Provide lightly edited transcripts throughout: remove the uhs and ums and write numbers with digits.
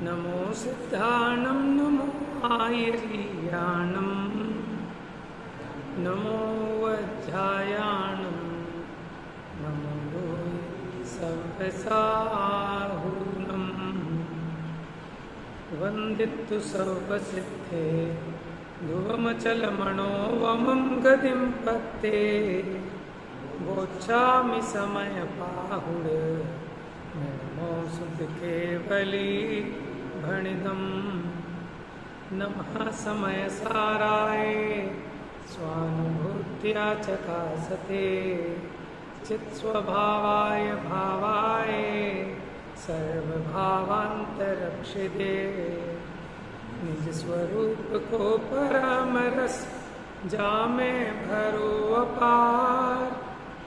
नमो सिद्धाणं नमो आयर्याणं नमो वज्रायाणं नमो सर्वसाहूनं वन्दितु सर्वसिद्धे ध्रुवमचलमणो वमं गतिं पत्ते वोच्छामि समयपाहुड नमो सुखकेवली भणितं नमः समयसाराय स्वानुभूत्या चकासते चित्स्वभावाय भावाय सर्वभावान्तरक्षिते निज स्वरूप को परमरस जामे भरो अपार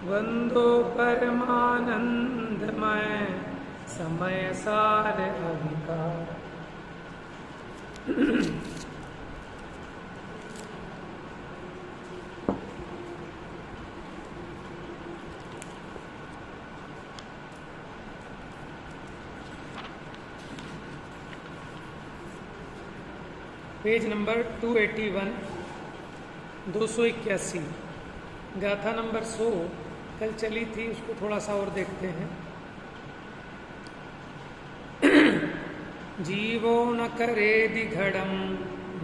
वंदो परमानंदमय समय सार अविकार। पेज नंबर 281 281 गाथा नंबर 100 कल चली थी, उसको थोड़ा सा और देखते हैं। जीवो न करे दिघड़म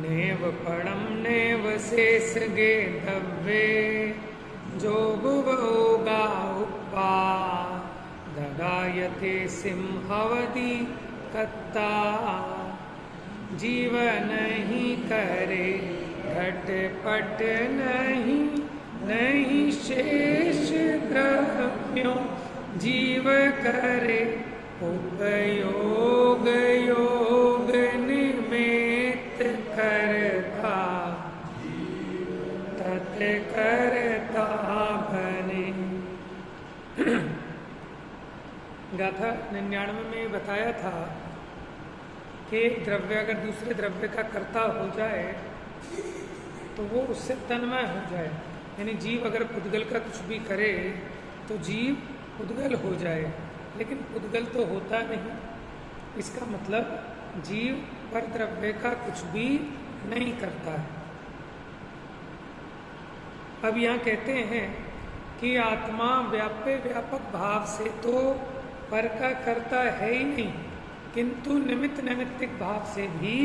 नेव पड़म नेव शेष गे दव्वे जोग वोगा उपा दगायते सिंहवदी कत्ता जीव नहीं करे घटपट नहीं नहीं शेष द्रव्यों जीव करे उपयोग योग निमित्त करता तत् करता बने। गाथा 99 में बताया था कि द्रव्य अगर दूसरे द्रव्य का कर्ता हो जाए तो वो उससे तन्मय हो जाए, यानी जीव अगर पुद्गल का कुछ भी करे तो जीव पुद्गल हो जाए, लेकिन पुद्गल तो होता नहीं। इसका मतलब जीव पर द्रव्य का कुछ भी नहीं करता है। अब यहाँ कहते हैं कि आत्मा व्याप्य व्यापक भाव से तो पर का कर्ता है ही नहीं, किंतु निमित्त नैमित्तिक भाव से भी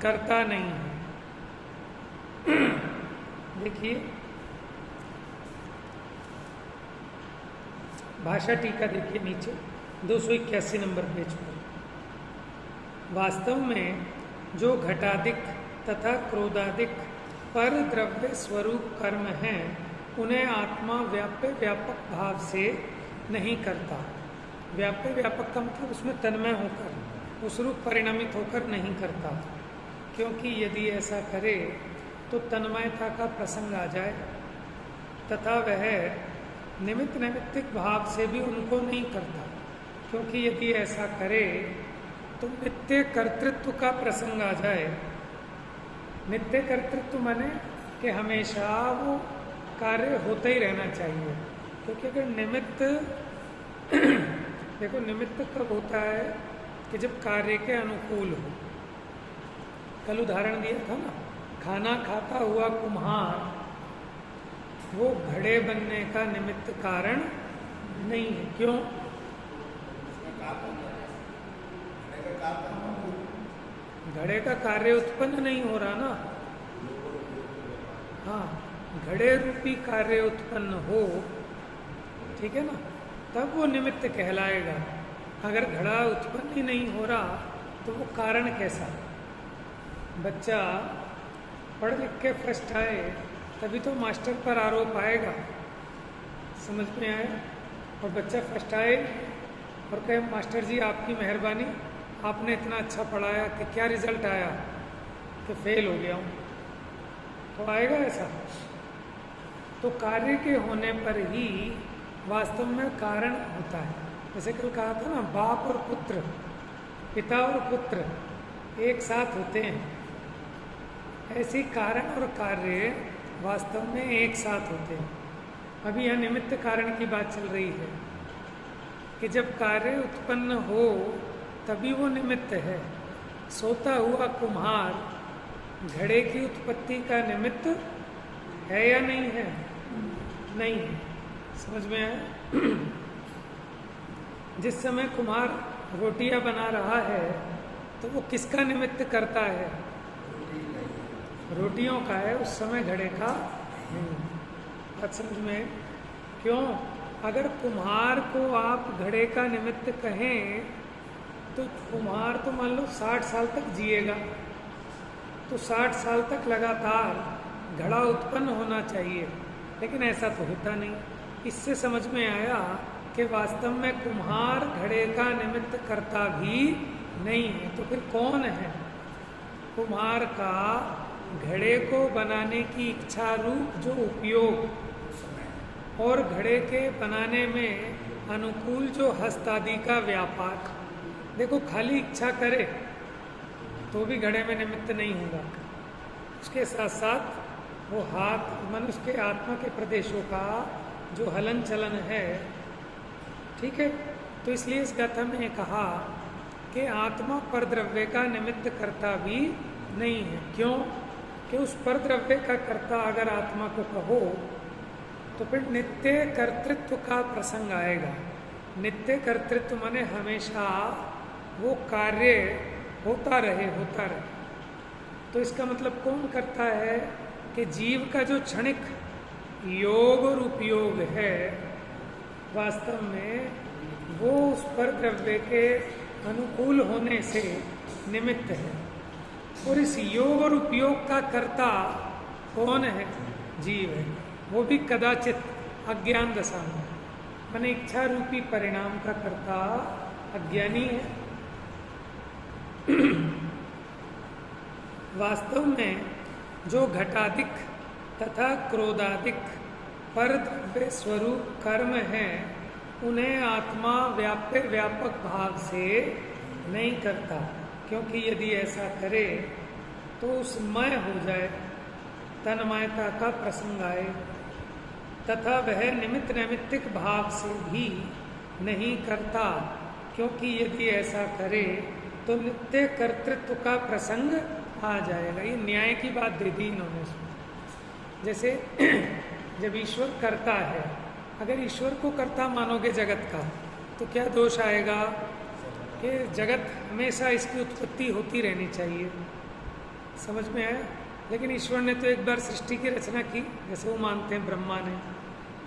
करता नहीं है। देखिए भाषा टीका देखिए नीचे 281 नंबर पेज पर। वास्तव में जो घटादिक तथा क्रोधादिक पर द्रव्य स्वरूप कर्म हैं उन्हें आत्मा व्याप्य व्यापक भाव से नहीं करता। व्याप्य व्यापक का मतलब उसमें तन्मय होकर उस रूप परिणमित होकर नहीं करता, क्योंकि यदि ऐसा करे तो तन्मयता का प्रसंग आ जाए तथा वह निमित्त नैमित्तिक भाव से भी उनको नहीं करता, क्योंकि यदि ऐसा करे तो नित्य कर्तृत्व का प्रसंग आ जाए। नित्य कर्तृत्व माने कि हमेशा वो कार्य होता ही रहना चाहिए, क्योंकि अगर निमित्त देखो निमित्त कब होता है कि जब कार्य के अनुकूल हो। कल उदाहरण दिया था ना, खाना खाता हुआ कुम्हार वो घड़े बनने का निमित्त कारण नहीं है। क्यों? घड़े का कार्य उत्पन्न नहीं हो रहा ना। हाँ, घड़े रूपी कार्य उत्पन्न हो, ठीक है ना, तब वो निमित्त कहलाएगा। अगर घड़ा उत्पन्न ही नहीं हो रहा तो वो कारण कैसा? बच्चा पढ़ लिख के फर्स्ट आए तभी तो मास्टर पर आरोप आएगा। समझ में आया? और बच्चा फर्स्ट आए और कहे मास्टर जी आपकी मेहरबानी, आपने इतना अच्छा पढ़ाया कि क्या रिजल्ट आया कि फेल हो गया हूँ, तो आएगा ऐसा? तो कार्य के होने पर ही वास्तव में कारण होता है। जैसे कल कहा था ना, बाप और पुत्र, पिता और पुत्र एक साथ होते हैं, ऐसे कारण और कार्य वास्तव में एक साथ होते हैं। अभी यहाँ निमित्त कारण की बात चल रही है कि जब कार्य उत्पन्न हो तभी वो निमित्त है। सोता हुआ कुम्हार घड़े की उत्पत्ति का निमित्त है या नहीं है? नहीं है। समझ में आया? जिस समय कुम्हार रोटियां बना रहा है तो वो किसका निमित्त करता है? रोटियों का है, उस समय घड़े का नहीं। बात समझ में? क्यों? अगर कुम्हार को आप घड़े का निमित्त कहें तो कुम्हार तो मान लो 60 साल तक जिएगा, तो 60 साल तक लगातार घड़ा उत्पन्न होना चाहिए, लेकिन ऐसा तो होता नहीं। इससे समझ में आया कि वास्तव में कुम्हार घड़े का निमित्त करता भी नहीं है। तो फिर कौन है? कुम्हार का घड़े को बनाने की इच्छा रूप जो उपयोग और घड़े के बनाने में अनुकूल जो हस्त आदि का व्यापार। देखो, खाली इच्छा करे तो भी घड़े में निमित्त नहीं होगा, उसके साथ साथ वो हाथ मनुष्य के आत्मा के प्रदेशों का जो हलन चलन है, ठीक है। तो इसलिए इस गाथा में कहा कि आत्मा परद्रव्य का निमित्त करता भी नहीं है। क्यों? कि उस परद्रव्य का कर्ता अगर आत्मा को कहो तो फिर नित्य कर्तृत्व का प्रसंग आएगा। नित्य कर्तृत्व माने हमेशा वो कार्य होता रहे। तो इसका मतलब कौन करता है? कि जीव का जो क्षणिक योग और उपयोग है, वास्तव में वो उस पर द्रव्य के अनुकूल होने से निमित्त है। और इस योग और उपयोग का कर्ता कौन है? जीव है। वो भी कदाचित अज्ञान दशा में, माने इच्छा रूपी परिणाम का कर्ता अज्ञानी है। वास्तव में जो घटादिक तथा क्रोधादिक पर द्रव्य स्वरूप कर्म हैं, उन्हें आत्मा व्यापक भाव से नहीं करता, क्योंकि यदि ऐसा करे तो उस मय हो जाए, तन्मयता का प्रसंग आए, तथा वह निमित्त नैमित्तिक भाव से भी नहीं करता, क्योंकि यदि ऐसा करे तो नित्य कर्तृत्व का प्रसंग आ जाएगा। ये न्याय की बात दे दी इन्होंने। जैसे जब ईश्वर करता है, अगर ईश्वर को कर्ता मानोगे जगत का, तो क्या दोष आएगा? कि जगत हमेशा इसकी उत्पत्ति होती रहनी चाहिए। समझ में आया? लेकिन ईश्वर ने तो एक बार सृष्टि की रचना की, जैसे वो मानते हैं ब्रह्मा ने।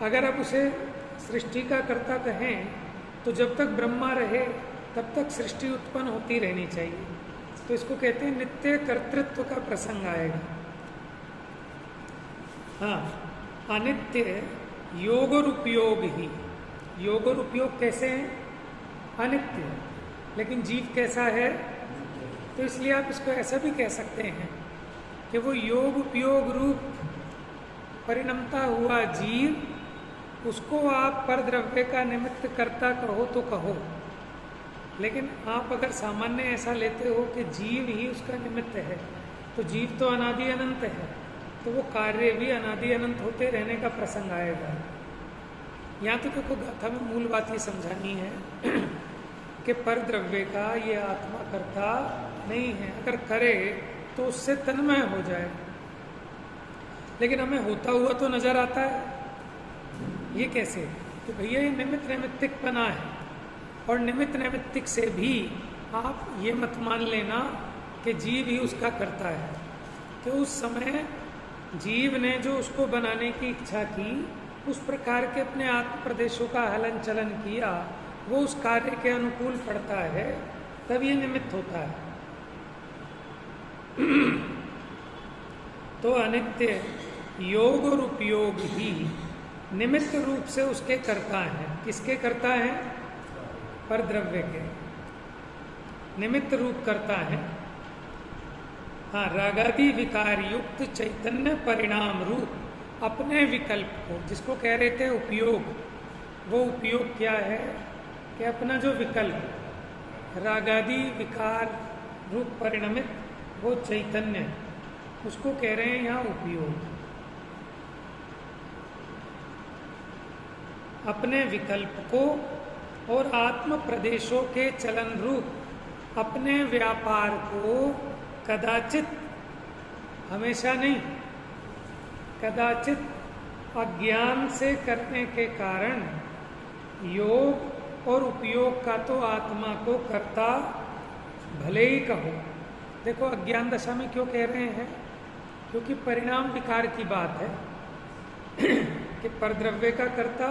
अगर आप उसे सृष्टि का कर्ता कहें तो जब तक ब्रह्मा रहे तब तक सृष्टि उत्पन्न होती रहनी चाहिए। तो इसको कहते हैं नित्य कर्तृत्व का प्रसंग आएगा। हाँ, अनित्य योग और उपयोग ही। योग और उपयोग कैसे हैं? अनित्य। लेकिन जीव कैसा है? तो इसलिए आप इसको ऐसा भी कह सकते हैं कि वो योग उपयोग रूप परिणमता हुआ जीव, उसको आप परद्रव्य का निमित्त कर्ता कहो तो कहो। लेकिन आप अगर सामान्य ऐसा लेते हो कि जीव ही उसका निमित्त है, तो जीव तो अनादि अनंत है, तो वो कार्य भी अनादि अनंत होते रहने का प्रसंग आएगा। यहाँ तो देखो गाथा में मूल बात ये समझानी है कि परद्रव्य का ये आत्मा कर्ता नहीं है। अगर करे तो उससे तन्मय हो जाए, लेकिन हमें होता हुआ तो नजर आता है। ये कैसे? तो भैया ये निमित्त नैमित्तिक बना है, और निमित्त नैमित्तिक से भी आप ये मत मान लेना कि जीव ही उसका करता है। कि उस समय जीव ने जो उसको बनाने की इच्छा की, उस प्रकार के अपने आत्म प्रदेशों का हलन चलन किया, वो उस कार्य के अनुकूल पड़ता है, तब ये निमित्त होता है। तो अनित्य योग और उपयोग ही निमित्त रूप से उसके कर्ता हैं। किसके कर्ता हैं? परद्रव्य के निमित्त रूप करता है। हाँ, रागादि विकार युक्त चैतन्य परिणाम रूप अपने विकल्प को, जिसको कह रहे थे उपयोग, वो उपयोग क्या है? कि अपना जो विकल्प रागादि विकार रूप परिणमित वो चैतन्य, उसको कह रहे हैं यहाँ उपयोग। अपने विकल्प को और आत्म प्रदेशों के चलन रूप अपने व्यापार को कदाचित, हमेशा नहीं, कदाचित अज्ञान से करने के कारण योग और उपयोग का तो आत्मा को करता भले ही कहो। देखो अज्ञान दशा में क्यों कह रहे हैं, क्योंकि परिणाम विकार की बात है कि परद्रव्य का कर्ता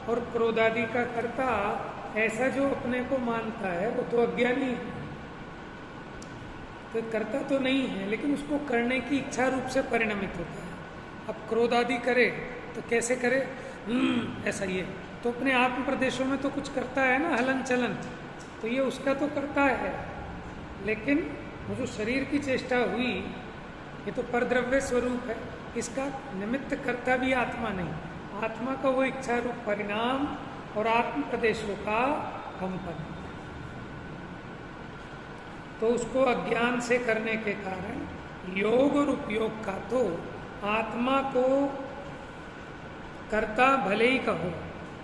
और क्रोधादि का कर्ता ऐसा जो अपने को मानता है वो तो अज्ञानी है, तो कर्ता तो नहीं है लेकिन उसको करने की इच्छा रूप से परिणमित होता है। अब क्रोधादि करे तो कैसे करे, ऐसा ये तो अपने आत्म प्रदेशों में तो कुछ करता है ना, हलन चलन, तो ये उसका तो करता है, लेकिन वो जो शरीर की चेष्टा हुई ये तो परद्रव्य स्वरूप है, इसका निमित्त करता भी आत्मा नहीं, आत्मा का वो इच्छा रूप परिणाम और आत्म प्रदेशों का कंपन। तो उसको अज्ञान से करने के कारण योग और उपयोग का तो आत्मा को कर्ता भले ही कहो,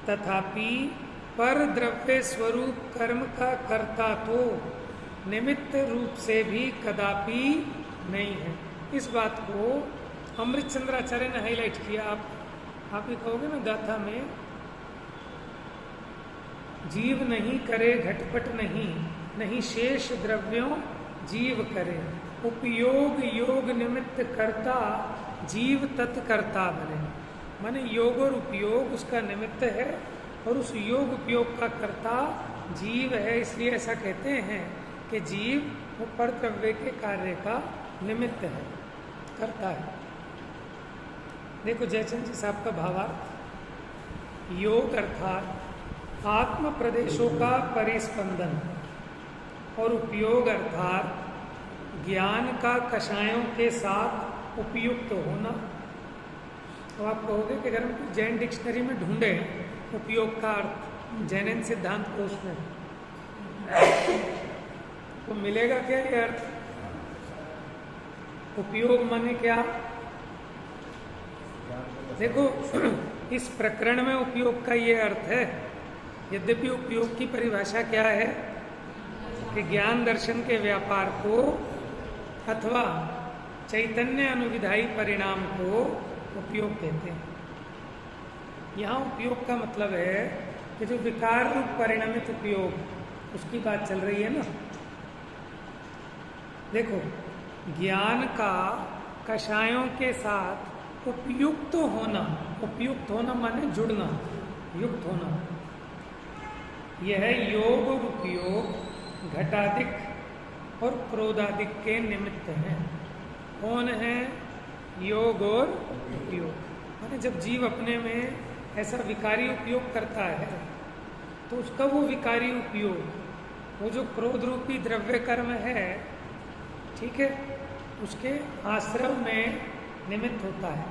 तथापि पर द्रव्य स्वरूप कर्म का कर्ता तो निमित्त रूप से भी कदापि नहीं है। इस बात को अमृतचंद्राचार्य ने हाईलाइट किया। आप ही कहोगे ना गाथा में, जीव नहीं करे घटपट नहीं, नहीं शेष द्रव्यों जीव करे, उपयोग योग निमित्त करता जीव तत्कर्ता बने। माने योग और उपयोग उसका निमित्त है और उस योग उपयोग का कर्ता जीव है, इसलिए ऐसा कहते हैं कि जीव वो परद्रव्य के कार्य का निमित्त है, करता है। देखो जयचंद जी साहब का भावार्थ, योग अर्थात आत्म प्रदेशों का परिस्पंदन और उपयोग अर्थात ज्ञान का कषायों के साथ उपयुक्त होना। तो आप कहोगे कि अगर हम जैन डिक्शनरी में ढूंढे उपयोग का अर्थ जैन सिद्धांत कोश में तो मिलेगा क्या ये अर्थ? उपयोग माने क्या? देखो इस प्रकरण में उपयोग का ये अर्थ है, यद्यपि उपयोग की परिभाषा क्या है कि ज्ञान दर्शन के व्यापार को अथवा चैतन्य अनुविधायी परिणाम को उपयोग कहते हैं। यहाँ उपयोग का मतलब है कि जो विकार रूप परिणमित उपयोग, उसकी बात चल रही है ना। देखो ज्ञान का कषायों के साथ उपयुक्त होना, उपयुक्त होना माने जुड़ना, युक्त होना, यह योग और उपयोग घटादिक और क्रोधादिक के निमित्त है। कौन है? योग और उपयोग। माने जब जीव अपने में ऐसा विकारी उपयोग करता है तो उसका वो विकारी उपयोग, वो जो क्रोध रूपी द्रव्य कर्म है, ठीक है, उसके आश्रम में निमित्त होता है,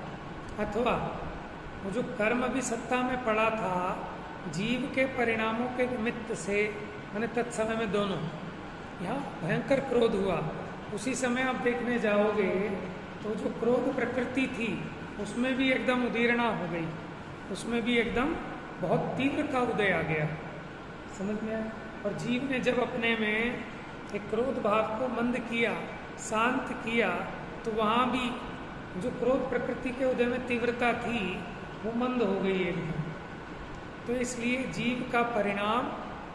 अथवा वो जो कर्म अभी सत्ता में पड़ा था जीव के परिणामों के निमित्त से, मैंने तत्समय में दोनों, यहाँ भयंकर क्रोध हुआ, उसी समय आप देखने जाओगे तो जो क्रोध प्रकृति थी उसमें भी एकदम उदीर्णा हो गई, उसमें भी एकदम बहुत तीव्र का उदय आ गया, समझ में आया। और जीव ने जब अपने में एक क्रोध भाव को मंद किया, शांत किया, तो वहाँ भी जो क्रोध प्रकृति के उदय में तीव्रता थी वो मंद हो गई एकदम। तो इसलिए जीव का परिणाम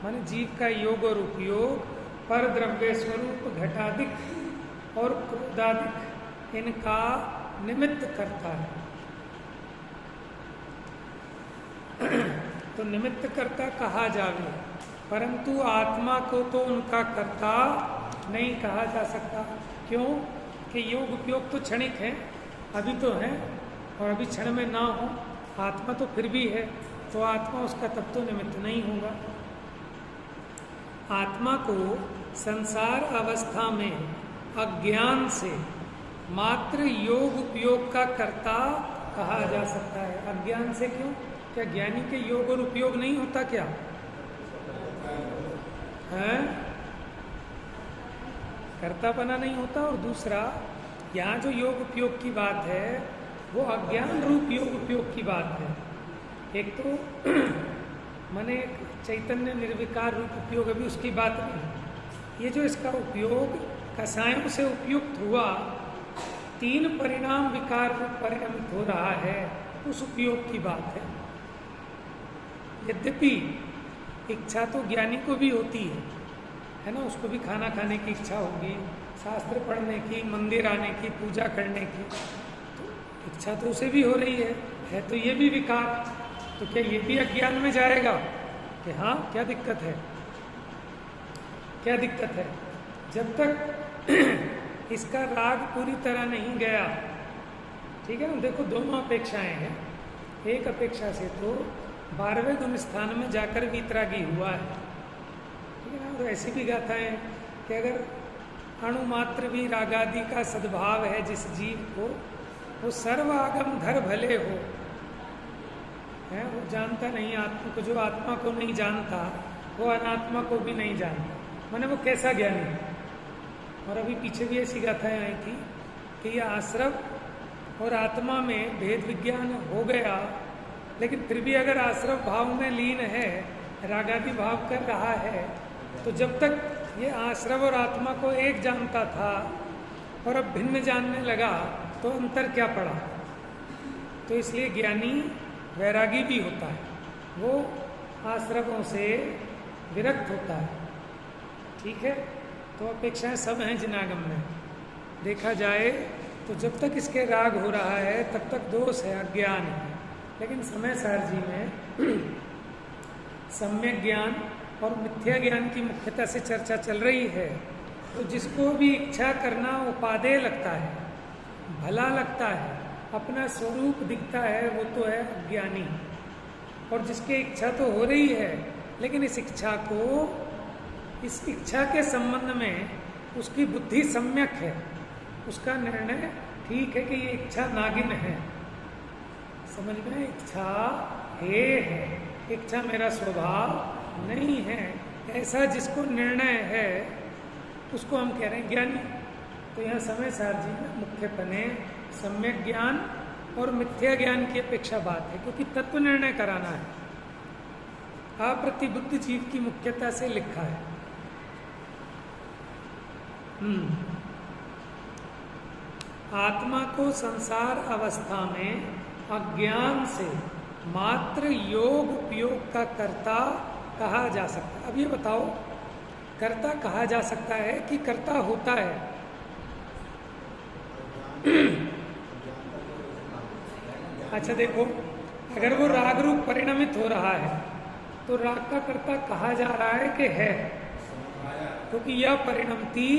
माने जीव का योग और उपयोग पर द्रव्य स्वरूप घटादिक और क्रोधादिक इनका निमित्त करता है। तो निमित्त कर्ता कहा जावे, परंतु आत्मा को तो उनका कर्ता नहीं कहा जा सकता। क्यों? कि योग उपयोग तो क्षणिक है, अभी तो है, और अभी क्षण में ना हो, आत्मा तो फिर भी है, तो आत्मा उसका तब तो निमित्त नहीं होगा। आत्मा को संसार अवस्था में अज्ञान से मात्र योग उपयोग का कर्ता कहा जा सकता है। अज्ञान से क्यों? क्या ज्ञानी के योग और उपयोग नहीं होता क्या है? कर्तापना नहीं होता। और दूसरा, यहाँ जो योग उपयोग की बात है वो अज्ञान रूप योग उपयोग की बात है। एक तो माने चैतन्य निर्विकार रूप उपयोग, अभी उसकी बात नहीं, ये जो इसका उपयोग कसायों से उपयुक्त हुआ, 3 परिणाम विकार में परिणमित हो रहा है, उस उपयोग की बात है। यद्यपि इच्छा तो ज्ञानी को भी होती है ना, उसको भी खाना खाने की इच्छा होगी, शास्त्र पढ़ने की, मंदिर आने की, पूजा करने की, तो इच्छा तो उसे भी हो रही है तो ये भी विकार। तो क्या ये भी अज्ञान में जाएगा कि हाँ क्या दिक्कत है? क्या दिक्कत है? जब तक इसका राग पूरी तरह नहीं गया, ठीक है ना। देखो दोनों अपेक्षाएं हैं। एक अपेक्षा से तो 12वें गुण स्थान में जाकर वीतरागी हुआ है, ठीक है ना। तो ऐसी भी गाथाएं कि अगर अणुमात्र भी रागादि का सद्भाव है जिस जीव को, वो सर्वागम धर भले हो, है वो जानता नहीं आत्मा को। जो आत्मा को नहीं जानता वो अनात्मा को भी नहीं जानता, माने वो कैसा ज्ञानी है। और अभी पीछे भी ऐसी गाथाएं आई थी कि ये आश्रव और आत्मा में भेद विज्ञान हो गया, लेकिन फिर भी अगर आश्रव भाव में लीन है, रागादि भाव कर रहा है, तो जब तक ये आश्रव और आत्मा को एक जानता था और अब भिन्न जानने लगा, तो अंतर क्या पड़ा? तो इसलिए ज्ञानी वैरागी भी होता है, वो आश्रवों से विरक्त होता है, ठीक है। तो अपेक्षाएं सब हैं जिनागम में, देखा जाए तो जब तक इसके राग हो रहा है तब तक दोष है, अज्ञान है। लेकिन समय सारजी में सम्यक ज्ञान और मिथ्या ज्ञान की मुख्यता से चर्चा चल रही है। तो जिसको भी इच्छा करना उपादेय लगता है, भला लगता है, अपना स्वरूप दिखता है, वो तो है अज्ञानी। और जिसकी इच्छा तो हो रही है, लेकिन इस इच्छा के संबंध में उसकी बुद्धि सम्यक है, उसका निर्णय ठीक है कि ये इच्छा नागिन है, समझ में, इच्छा है, इच्छा मेरा स्वभाव नहीं है, ऐसा जिसको निर्णय है उसको हम कह रहे हैं ज्ञानी। तो यहाँ समय सारजी में मुख्यपने सम्यक ज्ञान और मिथ्या ज्ञान की अपेक्षा बात है, क्योंकि तत्व निर्णय कराना है। अप्रतिबुद्ध जीव की मुख्यता से लिखा है। आत्मा को संसार अवस्था में अज्ञान से मात्र योग उपयोग का कर्ता कहा जा सकता है। अब ये बताओ, कर्ता कहा जा सकता है कि कर्ता होता है? अच्छा देखो, अगर वो राग रूप परिणमित हो रहा है तो राग का कर्ता कहा जा रहा है कि है, क्योंकि यह परिणमती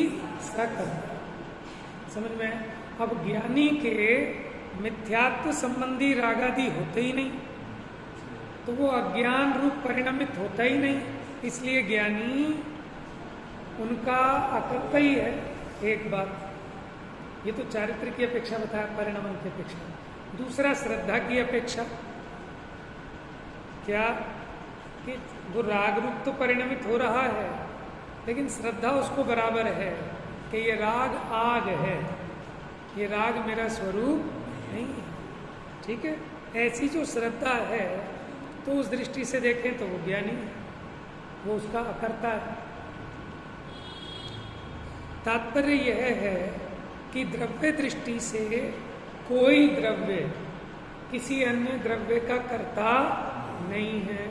सकर्ता, समझ में। अब ज्ञानी के मिथ्यात्व संबंधी रागादि होते ही नहीं, तो वो अज्ञान रूप परिणमित होता ही नहीं, इसलिए ज्ञानी उनका अकर्ता ही है। एक बात ये तो चारित्र की अपेक्षा बताया, परिणमन की अपेक्षा। दूसरा श्रद्धा की अपेक्षा, क्या कि वो राग रूप तो परिणमित हो रहा है, लेकिन श्रद्धा उसको बराबर है कि ये राग आग है, ये राग मेरा स्वरूप नहीं है, ठीक है। ऐसी जो श्रद्धा है तो उस दृष्टि से देखें तो वो ज्ञानी है, वो उसका अकर्ता है। तात्पर्य यह है कि द्रव्य दृष्टि से कोई द्रव्य किसी अन्य द्रव्य का कर्ता नहीं है।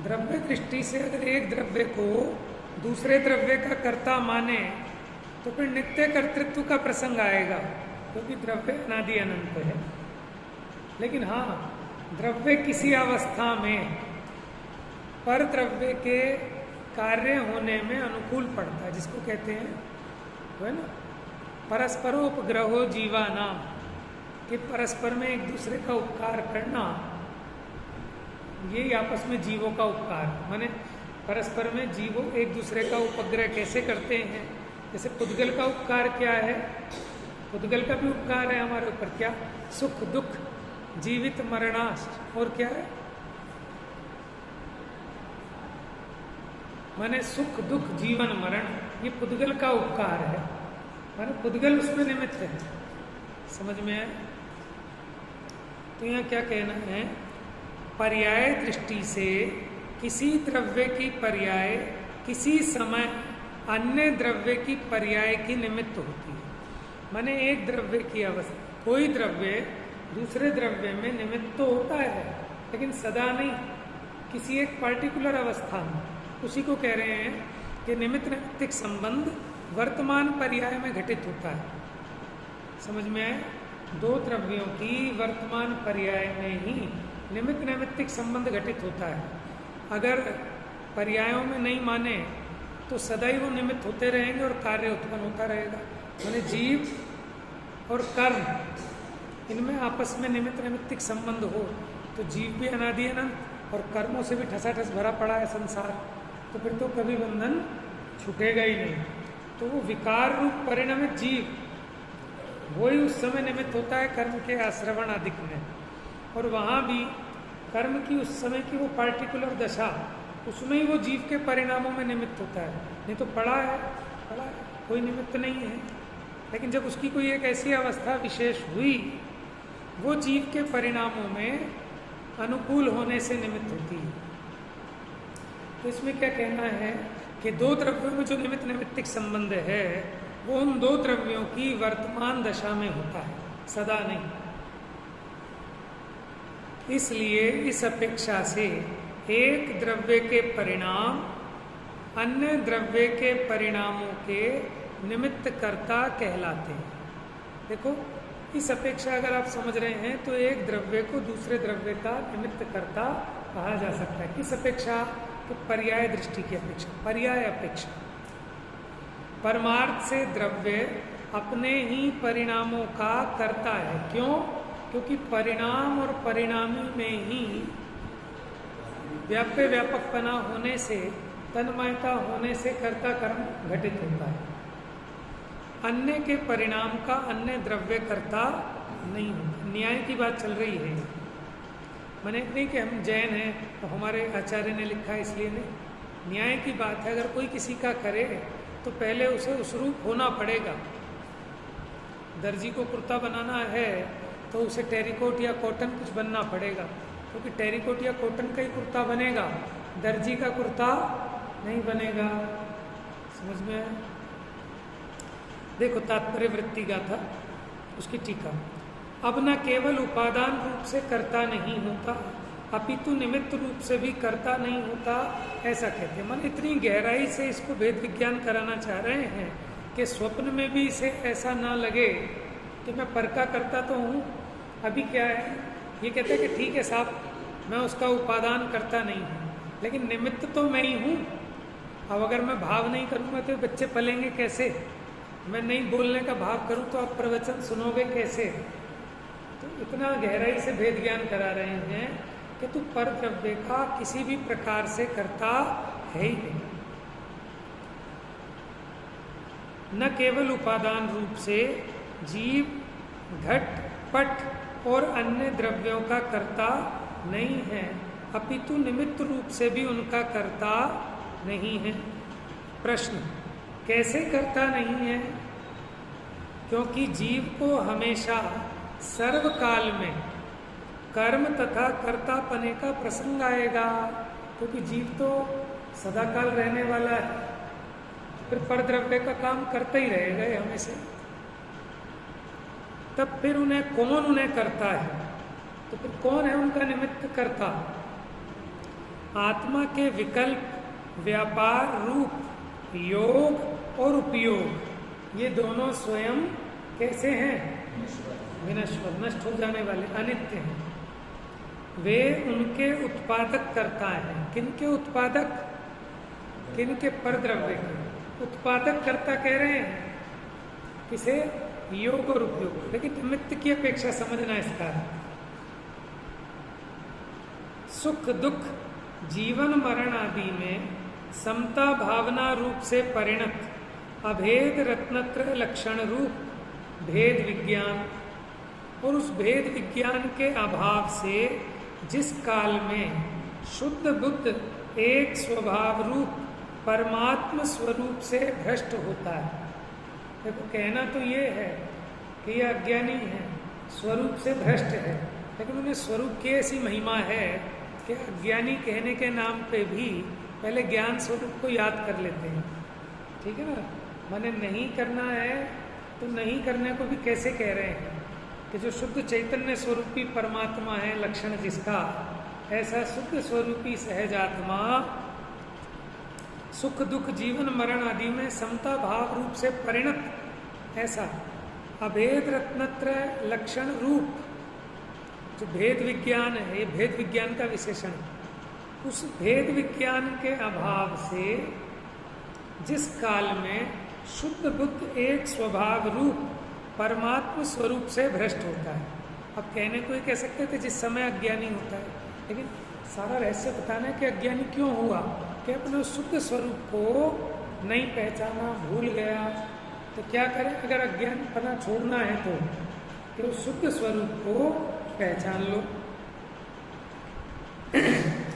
द्रव्य दृष्टि से अगर एक द्रव्य को दूसरे द्रव्य का कर्ता माने तो फिर नित्य कर्तृत्व का प्रसंग आएगा, क्योंकि द्रव्य अनादि अनंत है। लेकिन हाँ, द्रव्य किसी अवस्था में पर द्रव्य के कार्य होने में अनुकूल पड़ता है, जिसको कहते हैं वो है ना परस्परोपग्रहो जीवानाम, कि परस्पर में एक दूसरे का उपकार करना, ये आपस में जीवों का उपकार, माने परस्पर में जीवों एक दूसरे का उपग्रह कैसे करते हैं। जैसे पुद्गल का उपकार क्या है, पुद्गल का भी उपकार है हमारे ऊपर, क्या, सुख दुख जीवित मरणाश, और क्या है, माने सुख दुख जीवन मरण, ये पुद्गल का उपकार है, माने पुद्गल उसमें निमित्त है, समझ में आए। तो यहाँ क्या कहना है, पर्याय दृष्टि से किसी द्रव्य की पर्याय किसी समय अन्य द्रव्य की पर्याय की निमित्त होती है। माने एक द्रव्य की अवस्था, कोई द्रव्य दूसरे द्रव्य में निमित्त तो होता है, लेकिन सदा नहीं, किसी एक पार्टिकुलर अवस्था में। उसी को कह रहे हैं कि निमित्त नैमित्तिक संबंध वर्तमान पर्याय में घटित होता है। समझ में आए? दो द्रव्यों की वर्तमान पर्याय में ही निमित्त नैमित्तिक संबंध घटित होता है। अगर पर्यायों में नहीं माने तो सदा ही वो निमित्त होते रहेंगे और कार्य उत्पन्न होता रहेगा। माने जीव और कर्म, इनमें आपस में निमित्त नैमित्तिक संबंध हो तो जीव भी अनादि अनंत और कर्मों से भी ठसाठस भरा पड़ा है संसार, तो फिर तो कभी बंधन छूटेगा ही नहीं। तो वो विकार रूप परिणामित जीव वही उस समय निमित्त होता है कर्म के आश्रवण आदि में, और वहाँ भी कर्म की उस समय की वो पार्टिकुलर दशा, उसमें ही वो जीव के परिणामों में निमित्त होता है। नहीं तो पड़ा है कोई निमित्त नहीं है। लेकिन जब उसकी कोई एक ऐसी अवस्था विशेष हुई, वो जीव के परिणामों में अनुकूल होने से निमित्त होती है। तो इसमें क्या कहना है कि दो द्रव्यों में जो निमित्त नैमित्तिक संबंध है वो उन दो द्रव्यों की वर्तमान दशा में होता है, सदा नहीं। इसलिए इस अपेक्षा से एक द्रव्य के परिणाम अन्य द्रव्य के परिणामों के निमित्त कर्ता कहलाते हैं। देखो, इस अपेक्षा अगर आप समझ रहे हैं तो एक द्रव्य को दूसरे द्रव्य का निमित्त कर्ता कहा जा सकता है। किस अपेक्षा? तो पर्याय दृष्टि की अपेक्षा, पर्याय अपेक्षा। परमार्थ से द्रव्य अपने ही परिणामों का कर्ता है। क्यों? क्योंकि परिणाम और परिणामी में ही व्याप्य व्यापकपना होने से, तन्मयता होने से कर्ता कर्म घटित होता है। अन्य के परिणाम का अन्य द्रव्य कर्ता नहीं होता। न्याय की बात चल रही है। मैंने नहीं कि हम जैन हैं तो हमारे आचार्य ने लिखा है इसलिए नहीं, न्याय की बात है। अगर कोई किसी का करे तो पहले उसे उस रूप होना पड़ेगा। दर्जी को कुर्ता बनाना है तो उसे टेरिकोट या कॉटन कुछ बनना पड़ेगा, क्योंकि टेरिकोट या कॉटन का ही कुर्ता बनेगा, दर्जी का कुर्ता नहीं बनेगा। समझ में आया? देखो, तात्पर्य वृत्ति गाथा उसकी टीका। अब न केवल उपादान रूप से कर्ता नहीं होता, अपितु निमित्त रूप से भी कर्ता नहीं होता, ऐसा कहते हैं। मन इतनी गहराई से इसको भेद विज्ञान कराना चाह रहे हैं कि स्वप्न में भी इसे ऐसा ना लगे कि मैं पर का करता तो हूँ। अभी क्या है, ये कहते हैं कि ठीक है साहब, मैं उसका उपादान करता नहीं हूँ, लेकिन निमित्त तो मैं ही हूँ। अब अगर मैं भाव नहीं करूँगा तो बच्चे पलेंगे कैसे? मैं नहीं बोलने का भाव करूँ तो आप प्रवचन सुनोगे कैसे? तो इतना गहराई से भेद ज्ञान करा रहे हैं कि तू पर द्रव्य का किसी भी प्रकार से करता है ही नहीं। न केवल उपादान रूप से जीव घट पट और अन्य द्रव्यों का कर्ता नहीं है, अपितु निमित्त रूप से भी उनका कर्ता नहीं है। प्रश्न, कैसे कर्ता नहीं है? क्योंकि जीव को हमेशा सर्वकाल में कर्म तथा कर्तापने का प्रसंग आएगा, क्योंकि जीव तो सदाकाल रहने वाला है, फिर पर द्रव्य का काम करता ही रहेगा हमेशा। तब फिर कौन उन्हें करता है? तो फिर कौन है उनका निमित्त करता? आत्मा के विकल्प, व्यापार रूप योग और उपयोग, ये दोनों स्वयं कैसे हैं? विनश्वर, नष्ट हो जाने वाले, अनित्य हैं। वे उनके उत्पादक करता है। किनके उत्पादक? किनके? पर द्रव्य के उत्पादक करता कह रहे हैं। किसे? योग और उपयोग। लेकिन निमित्त की अपेक्षा समझना इसका। सुख दुख जीवन मरण आदि में समता भावना रूप से परिणत अभेद रत्नत्रय लक्षण रूप भेद विज्ञान, और उस भेद विज्ञान के अभाव से जिस काल में शुद्ध बुद्ध एक स्वभाव रूप परमात्म स्वरूप से भ्रष्ट होता है। देखो, कहना तो ये है कि ये अज्ञानी है, स्वरूप से भ्रष्ट है, लेकिन उन्हें स्वरूप की ऐसी महिमा है कि अज्ञानी कहने के नाम पे भी पहले ज्ञान स्वरूप को याद कर लेते हैं, ठीक है ना। माने नहीं करना है तो नहीं करने को भी कैसे कह रहे हैं कि जो शुद्ध चैतन्य स्वरूपी परमात्मा है, लक्षण जिसका, ऐसा शुद्ध स्वरूपी सहजात्मा सुख दुख जीवन मरण आदि में समता भाव रूप से परिणत, ऐसा अभेद रत्नत्रय लक्षण रूप जो भेद विज्ञान है, ये भेद विज्ञान का विशेषण, उस भेद विज्ञान के अभाव से जिस काल में शुद्ध बुद्ध एक स्वभाव रूप परमात्म स्वरूप से भ्रष्ट होता है। अब कहने को ही कह सकते थे जिस समय अज्ञानी होता है, लेकिन सारा रहस्य बताना है कि अज्ञानी क्यों हुआ, कि अपने शुद्ध स्वरूप को नहीं पहचाना, भूल गया। तो क्या करें, अगर अज्ञानपना छोड़ना है तो कि उस शुद्ध स्वरूप को पहचान लो।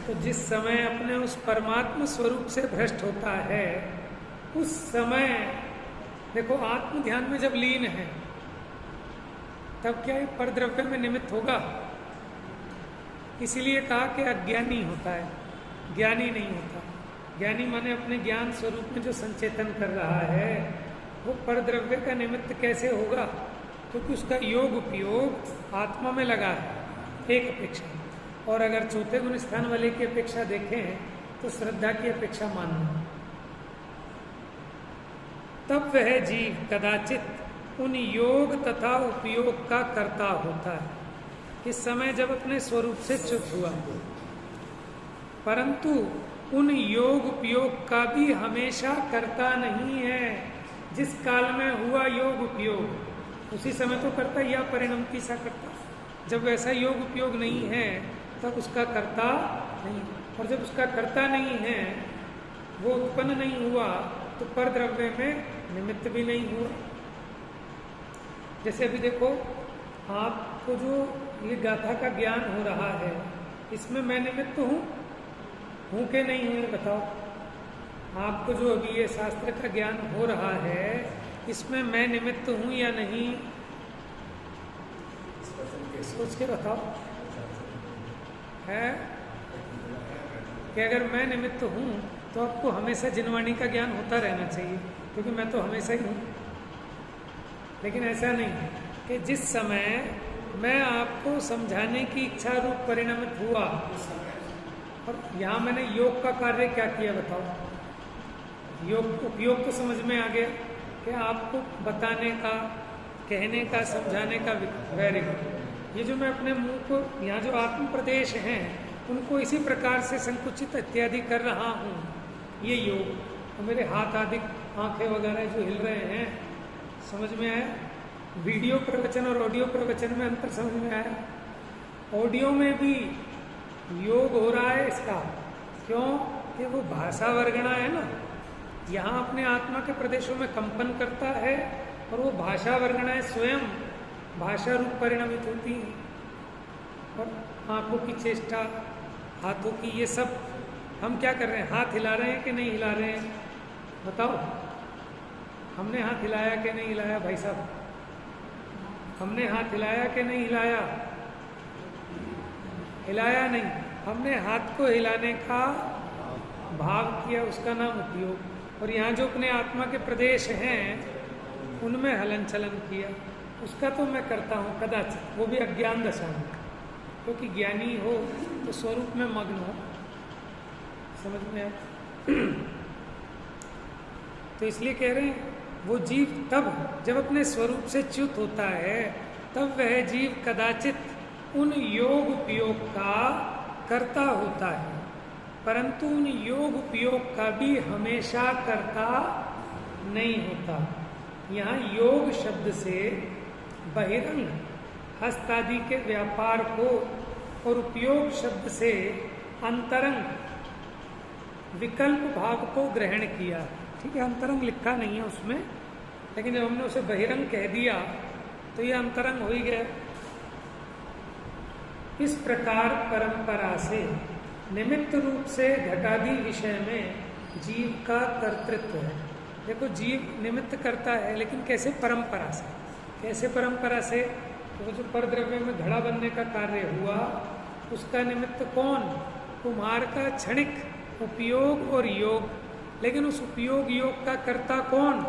तो जिस समय अपने उस परमात्म स्वरूप से भ्रष्ट होता है, उस समय देखो आत्म ध्यान में जब लीन है तब क्या है, परद्रव्य में निमित्त होगा। इसीलिए कहा कि अज्ञानी होता है, ज्ञानी नहीं होता। ज्ञानी माने अपने ज्ञान स्वरूप में जो संचेतन कर रहा है वो परद्रव्य का निमित्त कैसे होगा, क्योंकि उसका योग उपयोग आत्मा में लगा है एक अपेक्षा। और अगर चौथे गुण स्थान वाले की अपेक्षा देखें तो श्रद्धा की अपेक्षा मानना। तब वह जीव कदाचित उन योग तथा उपयोग का कर्ता होता है, इस समय जब अपने स्वरूप से च्युत हुआ, परंतु उन योग उपयोग का भी हमेशा करता नहीं है। जिस काल में हुआ योग उपयोग उसी समय तो करता, या परिणमति सा करता। जब वैसा योग उपयोग नहीं है तब उसका कर्ता नहीं, और जब उसका कर्ता नहीं है, वो उत्पन्न नहीं हुआ, तो परद्रव्य में निमित्त भी नहीं हुआ। जैसे अभी देखो, आपको जो ये गाथा का ज्ञान हो रहा है, इसमें मैं निमित्त हूँ कि नहीं हूँ, बताओ। आपको जो अभी ये शास्त्र का ज्ञान हो रहा है, इसमें मैं निमित्त हूँ या नहीं, सोच के बताओ। है कि अगर मैं निमित्त हूँ तो आपको हमेशा जिनवाणी का ज्ञान होता रहना चाहिए, क्योंकि मैं तो हमेशा ही हूँ। लेकिन ऐसा नहीं कि जिस समय मैं आपको समझाने की इच्छा रूप परिणमित हुआ, और यहाँ मैंने योग का कार्य क्या किया बताओ। योग उपयोग तो समझ में आ गया कि आपको बताने का, कहने का, समझाने का। Very good. ये जो मैं अपने मुंह को, यहाँ जो आत्म प्रदेश हैं उनको इसी प्रकार से संकुचित इत्यादि कर रहा हूँ, ये योग। तो मेरे हाथ आदि, आंखें वगैरह जो हिल रहे हैं, समझ में आया। वीडियो प्रवचन और ऑडियो प्रवचन में अंतर समझ में आया। ऑडियो में भी योग हो रहा है इसका, क्यों कि वो भाषा वर्गणा है ना, यहाँ अपने आत्मा के प्रदेशों में कंपन करता है, और वो भाषा वर्गणाएं स्वयं भाषा रूप परिणमित होती हैं। और आंखों की चेष्टा, हाथों की, ये सब हम क्या कर रहे हैं, हाथ हिला रहे हैं कि नहीं हिला रहे हैं, बताओ। हमने हाथ हिलाया कि नहीं हिलाया भाई साहब, हमने हाथ हिलाया कि नहीं हिलाया, हिलाया नहीं। हमने हाथ को हिलाने का भाव किया, उसका नाम उपयोग। और यहाँ जो अपने आत्मा के प्रदेश हैं उनमें हलन चलन किया, उसका तो मैं करता हूँ कदाचित, वो भी अज्ञान दशा में। क्योंकि ज्ञानी हो तो स्वरूप में मग्न हो, समझ में आया। तो इसलिए कह रहे हैं वो जीव तब जब अपने स्वरूप से च्युत होता है, तब वह जीव कदाचित उन योग उपयोग का कर्ता होता है, परंतु उन योग उपयोग का भी हमेशा कर्ता नहीं होता। यहाँ योग शब्द से बहिरंग हस्तादि के व्यापार को, और उपयोग शब्द से अंतरंग विकल्प भाव को ग्रहण किया। ठीक है, अंतरंग लिखा नहीं है उसमें, लेकिन जब हमने उसे बहिरंग कह दिया तो ये अंतरंग हो ही गया। इस प्रकार परंपरा से निमित्त रूप से घटादि विषय में जीव का कर्तृत्व है। देखो, जीव निमित्त करता है, लेकिन कैसे? परंपरा से। कैसे परंपरा से? तो जो परद्रव्य में घड़ा बनने का कार्य हुआ, उसका निमित्त कौन? कुम्हार का क्षणिक उपयोग और योग, लेकिन उस उपयोग योग का कर्ता कौन?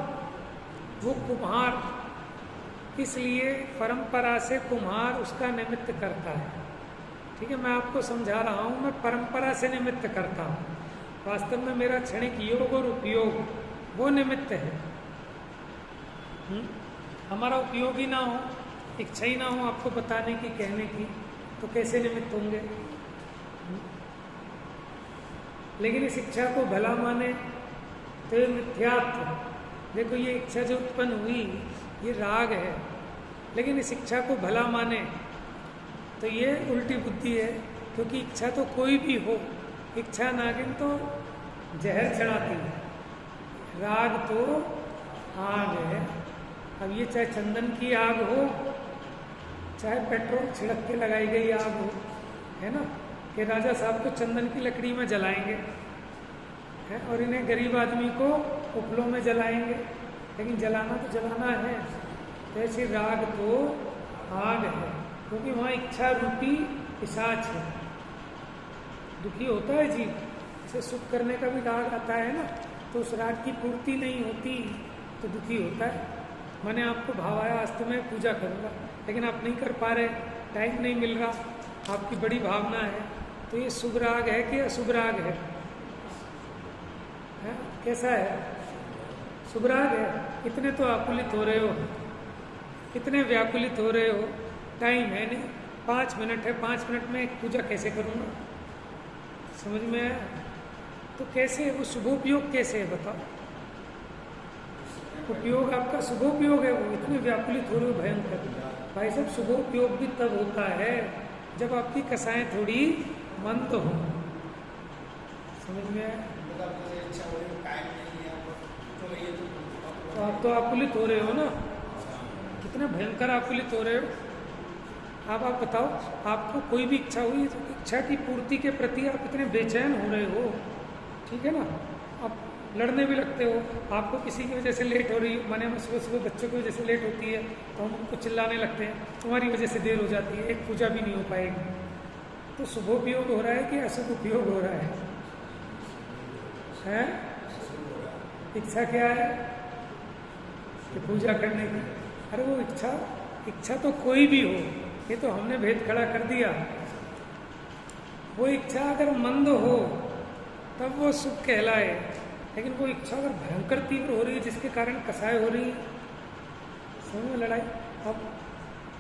वो कुम्हार। इसलिए परंपरा से कुम्हार उसका निमित्त करता है। ठीक है, मैं आपको समझा रहा हूँ, मैं परंपरा से निमित्त करता हूँ। वास्तव में मेरा क्षणिक योग और उपयोग वो निमित्त है। हमारा उपयोग ही ना हो, इच्छा ही ना हो आपको बताने की, कहने की, तो कैसे निमित्त होंगे? लेकिन इस इच्छा को भला माने तो ये मिथ्यात्व। देखो, ये इच्छा जो उत्पन्न हुई ये राग है, लेकिन इस इच्छा को भला माने तो ये उल्टी बुद्धि है। क्योंकि इच्छा तो कोई भी हो, इच्छा नागिन तो जहर चढ़ाती है, राग तो आग है। अब ये चाहे चंदन की आग हो, चाहे पेट्रोल छिड़क के लगाई गई आग हो, है ना, कि राजा साहब को चंदन की लकड़ी में जलाएंगे है, और इन्हें गरीब आदमी को उपलों में जलाएंगे, लेकिन जलाना तो जलाना है। तो ऐसे राग तो आग है, क्योंकि वहाँ इच्छा रूपी पिशाच है। दुखी होता है जीव, इसे सुख करने का भी राग आता है ना, तो उस राग की पूर्ति नहीं होती तो दुखी होता है। मैंने आपको भावाया अस्त में पूजा करूँगा, लेकिन आप नहीं कर पा रहे, टाइम नहीं मिल रहा, आपकी बड़ी भावना है, तो ये शुभ राग है कि अशुभ राग है? कैसा है? शुभ राग है। इतने तो आकुलित हो रहे हो, इतने व्याकुलित हो रहे हो, टाइम है नहीं, 5 मिनट है, 5 मिनट में एक पूजा कैसे करूँगा? समझ में आया? तो कैसे वो शुभोपयोग कैसे है बताओ? उपयोग आपका शुभोपयोग है, वो इतने व्याकुलित हो रहे हो भयंकर। भाई साहब, शुभोपयोग भी तब होता है जब आपकी कसाएं थोड़ी मंद हो। समझ में आया? तो आप तो आकुलित हो रहे हो ना, कितने भयंकर आकुलित हो रहे हो। अब आप बताओ, आपको कोई भी इच्छा हुई तो इच्छा की पूर्ति के प्रति आप इतने बेचैन हो रहे हो, ठीक है ना, आप लड़ने भी लगते हो। आपको किसी की वजह से लेट हो रही है, माने सुबह सुबह बच्चों की वजह से लेट होती है तो हम उनको चिल्लाने लगते हैं, तुम्हारी वजह से देर हो जाती है, एक पूजा भी नहीं हो पाएगी। तो शुभोपयोग हो रहा है कि अशुभ उपयोग हो रहा है? इच्छा क्या है कि पूजा करने की? अरे वो इच्छा तो कोई भी हो, ये तो हमने भेद खड़ा कर दिया। वो इच्छा अगर मंद हो तब वो सुख कहलाए, लेकिन वो इच्छा अगर भयंकर तीव्र हो रही है जिसके कारण कसाय हो रही है, समझ में लड़ाई। अब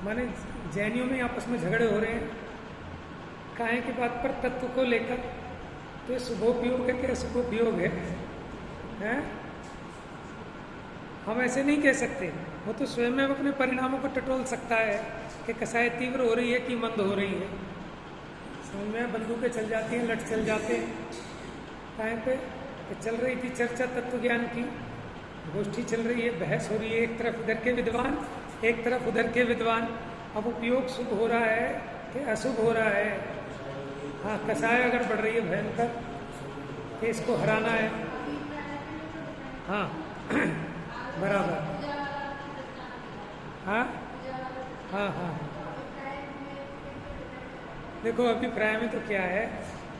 माने जैनियों में आपस में झगड़े हो रहे हैं काहे की बात पर? तत्व को लेकर। तो ये शुभोपयोग है कि अशुभोपयोग है? हम ऐसे नहीं कह सकते, वो तो स्वयं में अपने परिणामों को टटोल सकता है कि कसाय तीव्र हो रही है कि मंद हो रही है। समझ में? बंदूकें चल जाती हैं, लट चल जाते हैं। काहे पे? तो चल रही थी चर्चा तत्व ज्ञान की, गोष्ठी चल रही है, बहस हो रही है, एक तरफ इधर के विद्वान, एक तरफ उधर के विद्वान। अब उपयोग शुभ हो रहा है कि अशुभ हो रहा है? हाँ, कसाय अगर बढ़ रही है भयंकर कि इसको हराना है, हाँ बराबर, हाँ हाँ हाँ। देखो अभिप्राय में तो क्या है,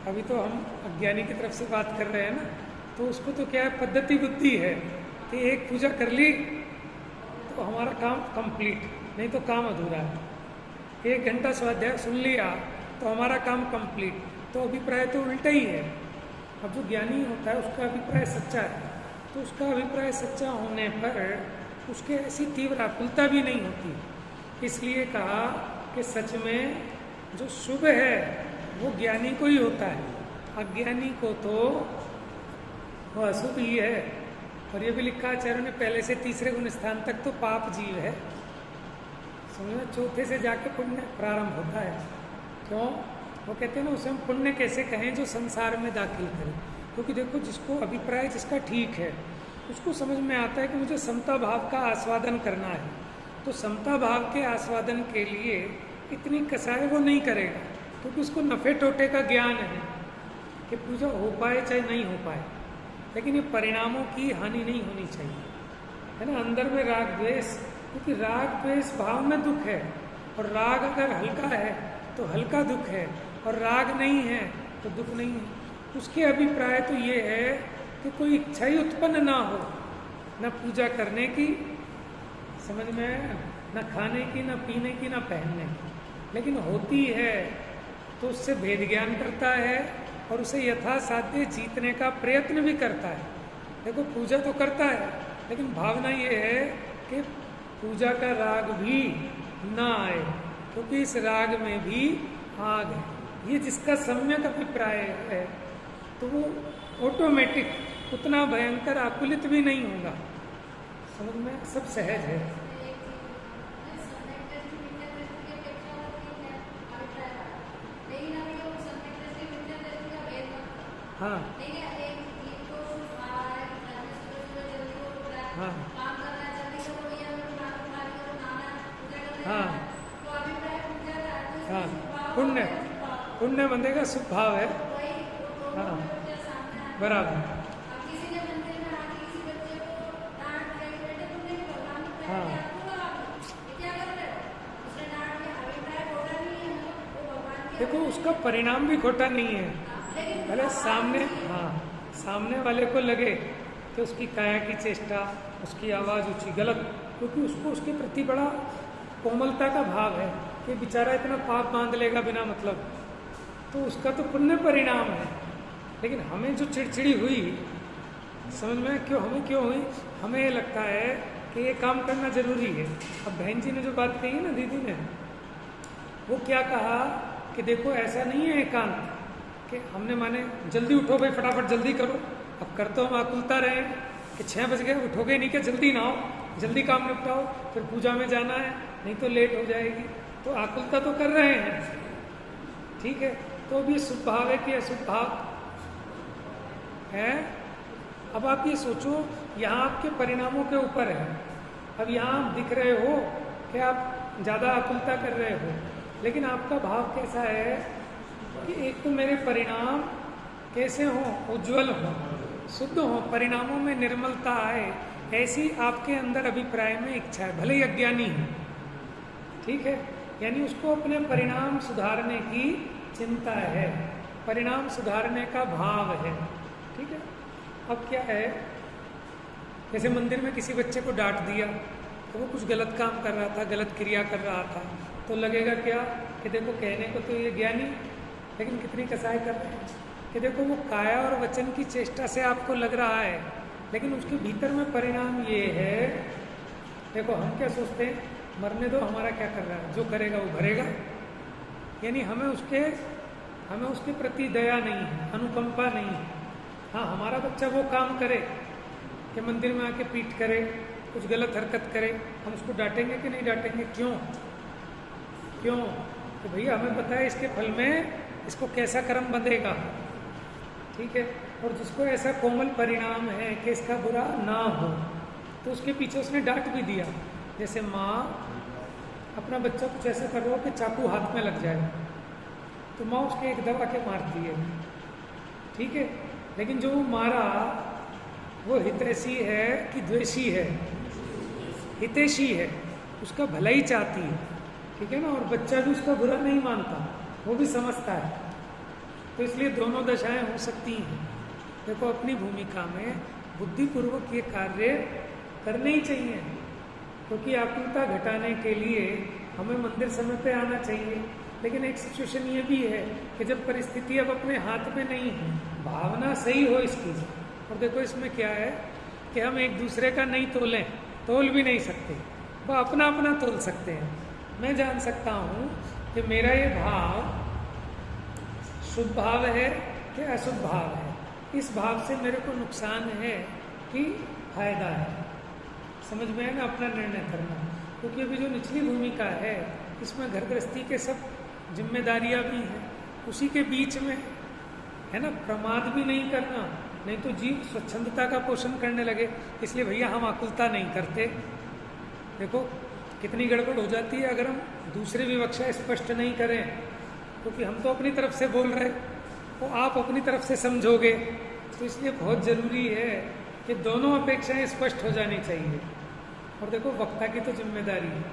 अभी तो हम अज्ञानी की तरफ से बात कर रहे हैं ना, तो उसको तो क्या है, पद्धति बुद्धि है कि एक पूजा कर ली तो हमारा काम कंप्लीट, नहीं तो काम अधूरा है। 1 घंटा स्वाध्याय सुन लिया तो हमारा काम कंप्लीट। तो अभिप्राय तो उल्टा ही है। अब जो ज्ञानी होता है उसका अभिप्राय सच्चा है, तो उसका अभिप्राय सच्चा होने पर उसके ऐसी तीव्र आकुलता भी नहीं होती। इसलिए कहा कि सच में जो शुभ है वो ज्ञानी को ही होता है, अज्ञानी को तो वो अशुभ ही है। और ये भी लिखा आचार्य ने पहले से तीसरे गुण स्थान तक तो पाप जीव है। समझना, चौथे से जाके पुण्य प्रारंभ होता है। क्यों? वो कहते हैं ना, उसे हम पुण्य कैसे कहें जो संसार में दाखिल करें। क्योंकि देखो, जिसको अभिप्राय जिसका ठीक है उसको समझ में आता है कि मुझे समता भाव का आस्वादन करना है, तो समता भाव के आस्वादन के लिए इतनी कसाई वो नहीं करेगा, क्योंकि उसको नफे टोटे का ज्ञान है कि पूजा हो पाए चाहे नहीं हो पाए, लेकिन ये परिणामों की हानि नहीं होनी चाहिए, है ना। अंदर में राग द्वेष, क्योंकि राग द्वेष भाव में दुख है, और राग अगर हल्का है तो हल्का दुख है, और राग नहीं है तो दुख नहीं है। उसके अभिप्राय तो ये है कि कोई इच्छा ही उत्पन्न ना हो, न पूजा करने की, समझ में, न खाने की, न पीने की, न पहनने की, लेकिन होती है तो उससे भेद ज्ञान करता है और उसे यथासाध्य जीतने का प्रयत्न भी करता है। देखो पूजा तो करता है, लेकिन भावना ये है कि पूजा का राग भी ना आए, क्योंकि इस राग में भी आग है। ये जिसका सम्यक अभिप्राय है तो वो ऑटोमेटिक उतना भयंकर आकुलित भी नहीं होगा, समझ में, सब सहज है। हाँ हाँ हाँ हाँ, पुण्य पुण्य बंदेगा, शुभ भाव है। हाँ बराबर। हाँ देखो उसका परिणाम भी खोटा नहीं है, पहले सामने, हाँ सामने वाले को लगे कि उसकी काया की चेष्टा, उसकी आवाज़ ऊंची गलत, क्योंकि उसको उसके प्रति बड़ा कोमलता का भाव है कि बेचारा इतना पाप बांध लेगा बिना मतलब, तो उसका तो पुण्य परिणाम है। लेकिन हमें जो चिड़चिड़ी हुई, समझ में, हमें क्यों हुई, हमें ये लगता है कि ये काम करना जरूरी है। अब बहन जी ने जो बात कही ना, दीदी ने, वो क्या कहा कि देखो ऐसा नहीं है एकांत कि हमने माने जल्दी उठो भाई, फटाफट जल्दी करो। अब कर तो हम आकुलता रहे कि 6 बज गए, उठोगे नहीं कि जल्दी ना हो, जल्दी काम निपटाओ, फिर पूजा में जाना है, नहीं तो लेट हो जाएगी, तो आकुलता तो कर रहे हैं, ठीक है। तो अब ये शुभ भाव है कि अशुभ भाव है। अब आप ये सोचो, यहाँ आपके परिणामों के ऊपर है। अब यहाँ आप दिख रहे हो कि आप ज़्यादा आकुलता कर रहे हो, लेकिन आपका भाव कैसा है कि एक तो मेरे परिणाम कैसे हों, उज्जवल हों, शुद्ध हों, परिणामों में निर्मलता आए, ऐसी आपके अंदर अभिप्राय में इच्छा है, भले ही अज्ञानी है, ठीक है। यानी उसको अपने परिणाम सुधारने की चिंता है, परिणाम सुधारने का भाव है, ठीक है। अब क्या है, जैसे मंदिर में किसी बच्चे को डांट दिया तो वो कुछ गलत काम कर रहा था, गलत क्रिया कर रहा था, तो लगेगा क्या कि देखो कहने को तो ये ज्ञानी, लेकिन कितनी कसाई कर रहे हैं कि देखो वो काया और वचन की चेष्टा से आपको लग रहा है, लेकिन उसके भीतर में परिणाम ये है। देखो हम क्या सोचते हैं, मरने दो, हमारा क्या कर रहा है, जो करेगा वो भरेगा, यानी हमें उसके प्रति दया नहीं है, अनुकंपा नहीं है। हाँ हमारा बच्चा वो काम करे कि मंदिर में आके पीट करे, कुछ गलत हरकत करे, हम उसको डांटेंगे कि नहीं डांटेंगे, क्यों? तो भैया हमें पता है इसके फल में इसको कैसा कर्म बंधेगा, ठीक है। और जिसको ऐसा कोमल परिणाम है कि इसका बुरा ना हो, तो उसके पीछे उसने डांट भी दिया। जैसे माँ अपना बच्चा कुछ ऐसा कर रहा हो कि चाकू हाथ में लग जाए, तो माँ उसके एक दबा के मारती है, ठीक है। लेकिन जो मारा वो हितैषी है कि द्वेषी है? हितैषी है, उसका भला ही चाहती है, ठीक है ना। और बच्चा भी उसका बुरा नहीं मानता, वो भी समझता है। तो इसलिए दोनों दशाएं हो सकती हैं। देखो अपनी भूमिका में बुद्धिपूर्वक ये कार्य करने ही चाहिए, क्योंकि आकुलता घटाने के लिए हमें मंदिर समय पे आना चाहिए। लेकिन एक सिचुएशन ये भी है कि जब परिस्थिति अब अपने हाथ में नहीं है, भावना सही हो इसकी। और देखो इसमें क्या है कि हम एक दूसरे का नहीं तोलें, तोल भी नहीं सकते, वो अपना अपना तोल सकते हैं। मैं जान सकता हूँ कि मेरा ये भाव शुभ भाव है कि अशुभ भाव है, इस भाव से मेरे को नुकसान है कि फायदा है, समझ में है ना, अपना निर्णय करना। क्योंकि अभी जो निचली भूमिका है इसमें घर गृहस्थी के सब जिम्मेदारियां भी हैं, उसी के बीच में है ना, प्रमाद भी नहीं करना, नहीं तो जीव स्वच्छंदता का पोषण करने लगे। इसलिए भैया हम आकुलता नहीं करते। देखो कितनी गड़बड़ हो जाती है अगर हम दूसरी विवक्षा स्पष्ट नहीं करें, क्योंकि हम तो अपनी तरफ से बोल रहे, तो आप अपनी तरफ से समझोगे। तो इसलिए बहुत ज़रूरी है कि दोनों अपेक्षाएं स्पष्ट हो जानी चाहिए। और देखो वक्ता की तो जिम्मेदारी है,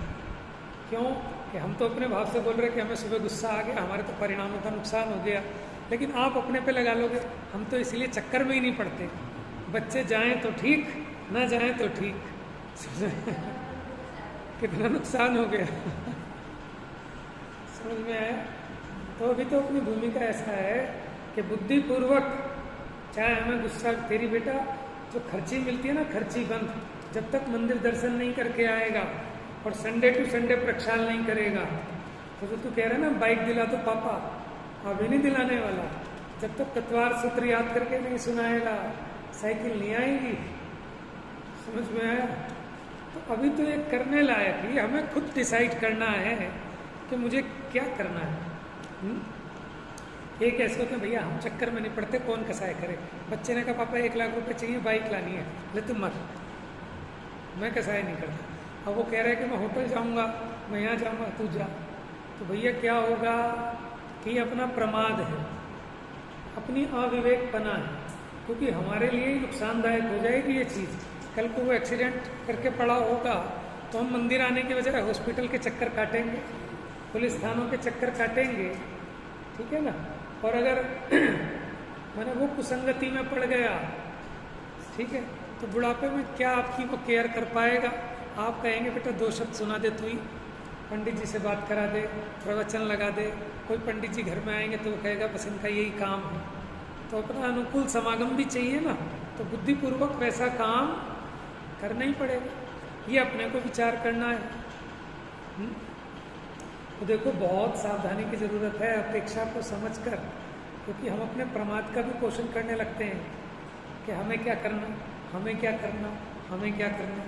क्यों कि हम तो अपने भाव से बोल रहे कि हमें सुबह गुस्सा आ गया, हमारे तो परिणामों का नुकसान हो गया, लेकिन आप अपने पे लगा लोगे, हम तो इसलिए चक्कर में ही नहीं पड़ते, बच्चे जाएं तो ठीक, ना जाएं तो ठीक। कितना नुकसान हो गया। समझ में आया? तो अभी तो अपनी भूमिका ऐसा है कि बुद्धिपूर्वक, चाहे हमें गुस्सा, तेरी बेटा जो खर्ची मिलती है ना, खर्ची बंद, जब तक मंदिर दर्शन नहीं करके आएगा और संडे टू संडे प्रक्षाल नहीं करेगा, तो जो तू कह रहा है ना बाइक दिला दो पापा, अभी नहीं दिलाने वाला। जब तक तत्वार सूत्र याद करके नहीं सुनाएगा, साइकिल नहीं आएगी। समझ में आया? तो अभी तो एक करने लायक ही, हमें खुद डिसाइड करना है कि मुझे क्या करना है। एक ऐसे होते हैं, भैया हम चक्कर में नहीं पड़ते, कौन कसाय करे। बच्चे ने कहा पापा 1 लाख रुपए चाहिए, बाइक लानी है, ले तुम मत, मैं कसाय नहीं करता। अब वो कह रहा है कि मैं होटल जाऊंगा, मैं यहाँ जाऊंगा, तू जा। तो भैया क्या होगा कि अपना प्रमाद है, अपनी अविवेकपना है, क्योंकि हमारे लिए ही नुकसानदायक हो जाएगी ये चीज़। कल को वो एक्सीडेंट करके पड़ा होगा तो हम मंदिर आने के बजाय हॉस्पिटल के चक्कर काटेंगे, पुलिस थानों के चक्कर काटेंगे, ठीक है ना। और अगर मैंने वो कुसंगति में पड़ गया, ठीक है, तो बुढ़ापे में क्या आपकी वो केयर कर पाएगा। आप कहेंगे बेटा 2 शब्द सुना दे, तू ही पंडित जी से बात करा दे, प्रवचन लगा दे। कोई पंडित जी घर में आएंगे तो वो कहेगा बस इनका यही काम है। तो अपना अनुकूल समागम भी चाहिए ना, तो बुद्धिपूर्वक वैसा काम करना ही पड़ेगा, ये अपने को विचार करना है। तो देखो बहुत सावधानी की ज़रूरत है अपेक्षा को समझकर, क्योंकि हम अपने प्रमाद का भी पोषण करने लगते हैं कि हमें क्या करना, हमें क्या करना, हमें क्या करना,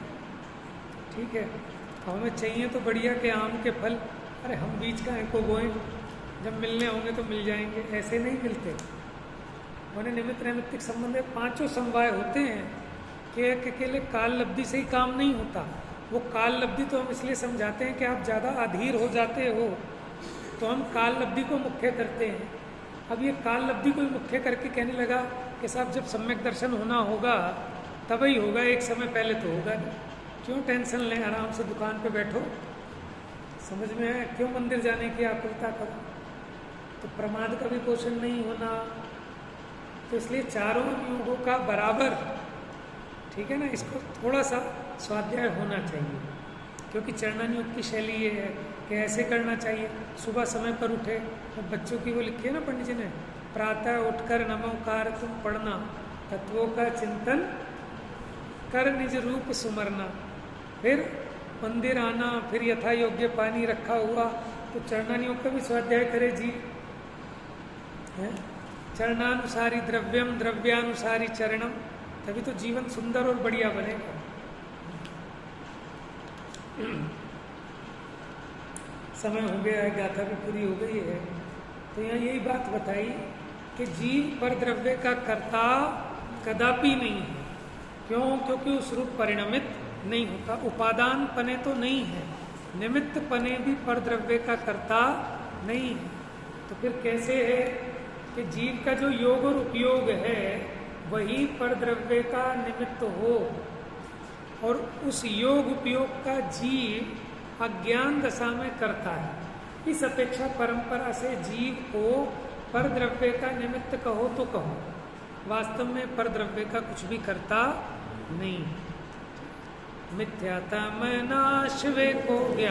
ठीक है। तो हमें चाहिए तो बढ़िया के आम के फल, अरे हम बीज का को बोएं, जब मिलने होंगे तो मिल जाएंगे, ऐसे नहीं मिलते। उन्हें निमित्त नैमित्तिक संबंध 5 समवाय होते हैं कि एक अकेले काल लब्धि से ही काम नहीं होता। वो काल लब्धि तो हम इसलिए समझाते हैं कि आप ज़्यादा अधीर हो जाते हो, तो हम काल लब्धि को मुख्य करते हैं। अब ये काल लब्धि को मुख्य करके कहने लगा कि साहब जब सम्यक दर्शन होना होगा तब ही होगा, एक समय पहले तो होगा नहीं। क्यों टेंशन लें, आराम से दुकान पे बैठो। समझ में है? क्यों मंदिर जाने की आकुलता करो। तो प्रमाद का भी पोषण नहीं होना, तो इसलिए चारों योगों का बराबर, ठीक है ना, इसको थोड़ा सा स्वाध्याय होना चाहिए। क्योंकि चरणान योग की शैली ये है कि ऐसे करना चाहिए। सुबह समय पर उठे, तो बच्चों की वो लिखी है ना पंडित जी ने, प्रातः उठकर नमोकार तुम पढ़ना, तत्वों का चिंतन कर निज रूप सुमरना। फिर मंदिर आना, फिर यथा योग्य पानी रखा हुआ, तो चरणान योग का भी स्वाध्याय करे जी। है चरणानुसारी द्रव्यम, द्रव्यानुसारी चरणम, तभी तो जीवन सुंदर और बढ़िया बनेगा। समय हो गया है, गाथा भी पूरी हो गई है। तो यहाँ यही बात बताई कि जीव पर द्रव्य का कर्ता कदापि नहीं है। क्यों? क्योंकि उस रूप परिणमित नहीं होता। उपादान पने तो नहीं है, निमित्त पने भी पर द्रव्य का कर्ता नहीं है। तो फिर कैसे है कि जीव का जो योग और उपयोग है वही पर द्रव्य का निमित्त हो, और उस योग उपयोग का जीव अज्ञान दशा में करता है। इस अपेक्षा परंपरा से जीव को पर द्रव्य का निमित्त कहो तो कहो, वास्तव में पर द्रव्य का कुछ भी करता नहीं। मिथ्याता में नाश वे को ज्ञान